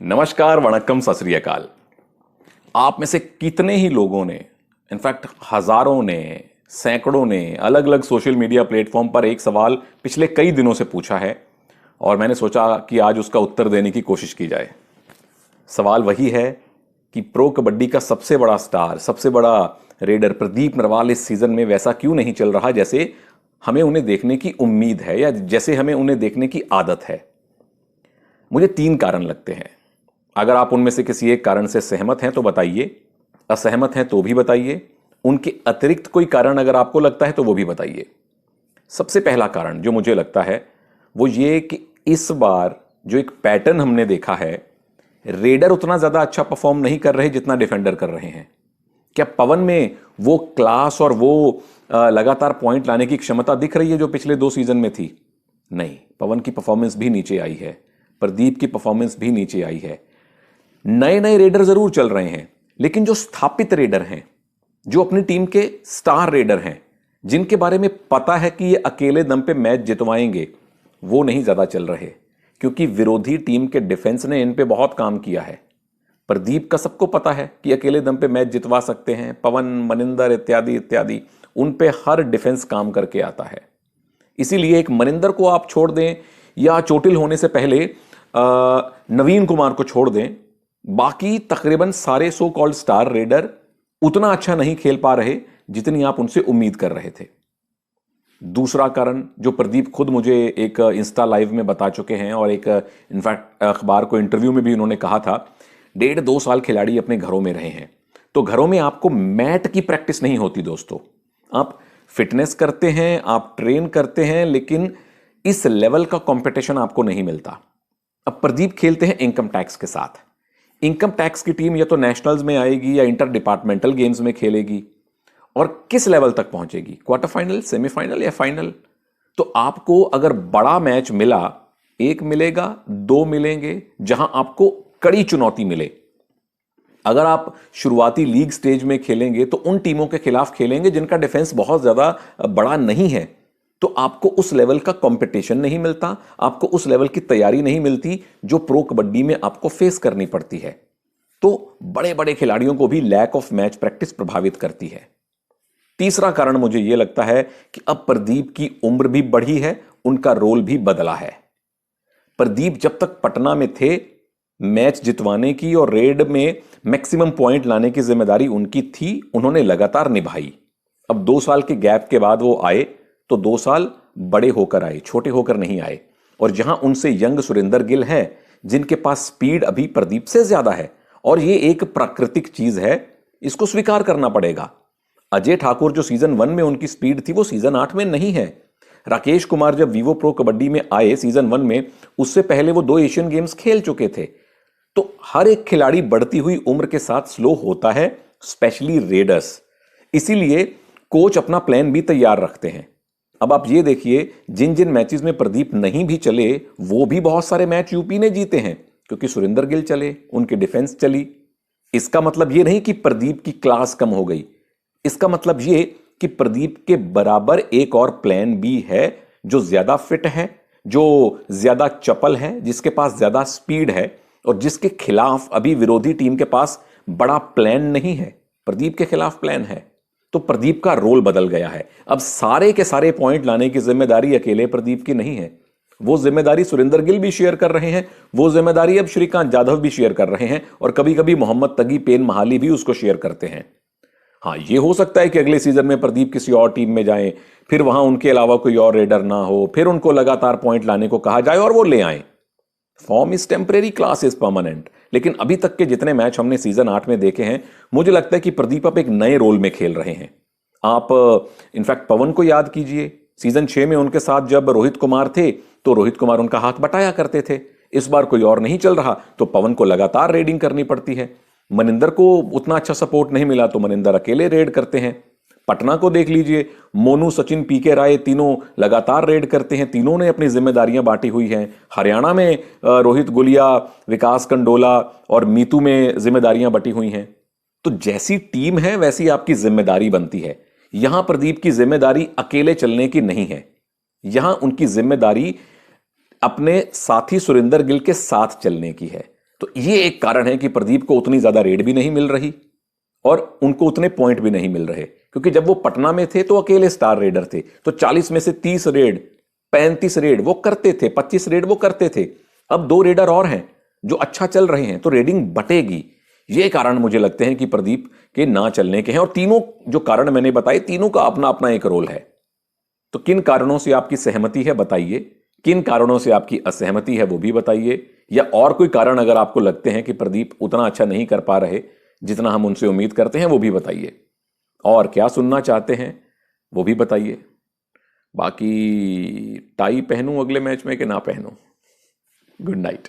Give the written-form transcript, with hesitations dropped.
नमस्कार, वणक्कम, सत श्री अकाल। आप में से कितने ही लोगों ने, इनफैक्ट हजारों ने, सैकड़ों ने अलग अलग सोशल मीडिया प्लेटफॉर्म पर एक सवाल पिछले कई दिनों से पूछा है और मैंने सोचा कि आज उसका उत्तर देने की कोशिश की जाए। सवाल वही है कि प्रो कबड्डी का सबसे बड़ा स्टार, सबसे बड़ा रेडर प्रदीप नरवाल इस सीजन में वैसा क्यों नहीं चल रहा जैसे हमें उन्हें देखने की उम्मीद है या जैसे हमें उन्हें देखने की आदत है। मुझे 3 कारण लगते हैं। अगर आप उनमें से किसी एक कारण से सहमत हैं तो बताइए, असहमत हैं तो भी बताइए, उनके अतिरिक्त कोई कारण अगर आपको लगता है तो वो भी बताइए। सबसे पहला कारण जो मुझे लगता है वो ये कि इस बार जो एक पैटर्न हमने देखा है, रेडर उतना ज्यादा अच्छा परफॉर्म नहीं कर रहे जितना डिफेंडर कर रहे हैं। क्या पवन में वो क्लास और वो लगातार पॉइंट लाने की क्षमता दिख रही है जो पिछले 2 सीजन में थी? नहीं, पवन की परफॉर्मेंस भी नीचे आई है, प्रदीप की परफॉर्मेंस भी नीचे आई है। नए नए रेडर जरूर चल रहे हैं, लेकिन जो स्थापित रेडर हैं, जो अपनी टीम के स्टार रेडर हैं, जिनके बारे में पता है कि ये अकेले दम पे मैच जितवाएंगे, वो नहीं ज्यादा चल रहे क्योंकि विरोधी टीम के डिफेंस ने इन पे बहुत काम किया है। प्रदीप का सबको पता है कि अकेले दम पे मैच जितवा सकते हैं। पवन, मनिंदर इत्यादि इत्यादि, उन पे हर डिफेंस काम करके आता है। इसीलिए एक मनिंदर को आप छोड़ दें या चोटिल होने से पहले नवीन कुमार को छोड़ दें, बाकी तकरीबन सारे सो कॉल्ड स्टार रेडर उतना अच्छा नहीं खेल पा रहे जितनी आप उनसे उम्मीद कर रहे थे। दूसरा कारण जो प्रदीप खुद मुझे एक इंस्टा लाइव में बता चुके हैं और एक इनफैक्ट अखबार को इंटरव्यू में भी उन्होंने कहा था, 1.5-2 साल खिलाड़ी अपने घरों में रहे हैं, तो घरों में आपको मैट की प्रैक्टिस नहीं होती दोस्तों। आप फिटनेस करते हैं, आप ट्रेन करते हैं, लेकिन इस लेवल का कंपटीशन आपको नहीं मिलता। अब प्रदीप खेलते हैं इनकम टैक्स के साथ। इनकम टैक्स की टीम या तो नेशनल्स में आएगी या इंटर डिपार्टमेंटल गेम्स में खेलेगी, और किस लेवल तक पहुंचेगी, क्वार्टर फाइनल, सेमीफाइनल या फाइनल। तो आपको अगर बड़ा मैच मिला, 1 मिलेगा, 2 मिलेंगे जहां आपको कड़ी चुनौती मिले। अगर आप शुरुआती लीग स्टेज में खेलेंगे तो उन टीमों के खिलाफ खेलेंगे जिनका डिफेंस बहुत ज्यादा बड़ा नहीं है, तो आपको उस लेवल का कंपटीशन नहीं मिलता, आपको उस लेवल की तैयारी नहीं मिलती जो प्रो कबड्डी में आपको फेस करनी पड़ती है। तो बड़े बड़े खिलाड़ियों को भी लैक ऑफ मैच प्रैक्टिस प्रभावित करती है। तीसरा कारण मुझे यह लगता है कि अब प्रदीप की उम्र भी बढ़ी है, उनका रोल भी बदला है। प्रदीप जब तक पटना में थे, मैच जितवाने की और रेड में मैक्सिमम पॉइंट लाने की जिम्मेदारी उनकी थी, उन्होंने लगातार निभाई। अब 2 साल के गैप के बाद वो आए तो 2 साल बड़े होकर आए, छोटे होकर नहीं आए। और जहां उनसे यंग सुरेंद्र गिल है, जिनके पास स्पीड अभी प्रदीप से ज्यादा है, और ये एक प्राकृतिक चीज है, इसको स्वीकार करना पड़ेगा। अजय ठाकुर जो सीजन 1 में उनकी स्पीड थी, वो सीजन 8 में नहीं है। राकेश कुमार जब वीवो प्रो कबड्डी में आए सीजन 1 में, उससे पहले वो 2 एशियन गेम्स खेल चुके थे। तो हर एक खिलाड़ी बढ़ती हुई उम्र के साथ स्लो होता है, स्पेशली रेडर्स। इसीलिए कोच अपना प्लान भी तैयार रखते हैं। अब आप ये देखिए, जिन जिन मैचेस में प्रदीप नहीं भी चले, वो भी बहुत सारे मैच यूपी ने जीते हैं क्योंकि सुरेंद्र गिल चले, उनकी डिफेंस चली। इसका मतलब ये नहीं कि प्रदीप की क्लास कम हो गई, इसका मतलब ये कि प्रदीप के बराबर एक और प्लान भी है जो ज्यादा फिट है, जो ज्यादा चपल है, जिसके पास ज्यादा स्पीड है और जिसके खिलाफ अभी विरोधी टीम के पास बड़ा प्लान नहीं है, प्रदीप के खिलाफ प्लान है। तो प्रदीप का रोल बदल गया है। अब सारे के सारे पॉइंट लाने की जिम्मेदारी अकेले प्रदीप की नहीं है, वो जिम्मेदारी सुरेंद्र गिल भी शेयर कर रहे हैं, वो जिम्मेदारी अब श्रीकांत जाधव भी शेयर कर रहे हैं, और कभी कभी मोहम्मद तगी पेन महाली भी उसको शेयर करते हैं। हाँ, ये हो सकता है कि अगले सीजन में प्रदीप किसी और टीम में जाएं, फिर वहां उनके अलावा कोई और रेडर ना हो, फिर उनको लगातार पॉइंट लाने को कहा जाए और वो ले आए। Form is temporary, class is permanent. लेकिन अभी तक के जितने मैच हमने सीजन 8 में देखे हैं, मुझे लगता है कि प्रदीप अब एक नए रोल में खेल रहे हैं। आप इनफैक्ट पवन को याद कीजिए, सीजन 6 में उनके साथ जब रोहित कुमार थे तो रोहित कुमार उनका हाथ बटाया करते थे। इस बार कोई और नहीं चल रहा तो पवन को लगातार रेडिंग करनी पड़ती है। मनिंदर को उतना अच्छा सपोर्ट नहीं मिला तो मनिंदर अकेले रेड करते हैं। पटना को देख लीजिए, मोनू, सचिन, पीके राय तीनों लगातार रेड करते हैं, तीनों ने अपनी जिम्मेदारियां बांटी हुई हैं। हरियाणा में रोहित गुलिया, विकास कंडोला और मीतू में जिम्मेदारियां बटी हुई हैं। तो जैसी टीम है वैसी आपकी जिम्मेदारी बनती है। यहां प्रदीप की जिम्मेदारी अकेले चलने की नहीं है, यहां उनकी जिम्मेदारी अपने साथी सुरेंद्र गिल के साथ चलने की है। तो ये एक कारण है कि प्रदीप को उतनी ज्यादा रेड भी नहीं मिल रही और उनको उतने पॉइंट भी नहीं मिल रहे, क्योंकि जब वो पटना में थे तो अकेले स्टार रेडर थे, तो 40 में से 30 रेड, 35 रेड वो करते थे, 25 रेड वो करते थे। अब 2 रेडर और हैं जो अच्छा चल रहे हैं, तो रेडिंग बटेगी। ये कारण मुझे लगते हैं कि प्रदीप के ना चलने के हैं, और तीनों जो कारण मैंने बताए, तीनों का अपना अपना एक रोल है। तो किन कारणों से आपकी सहमति है बताइए, किन कारणों से आपकी असहमति है वो भी बताइए, या और कोई कारण अगर आपको लगते हैं कि प्रदीप उतना अच्छा नहीं कर पा रहे जितना हम उनसे उम्मीद करते हैं वो भी बताइए, और क्या सुनना चाहते हैं वो भी बताइए। बाकी टाई पहनूं अगले मैच में कि ना पहनूं? Good night.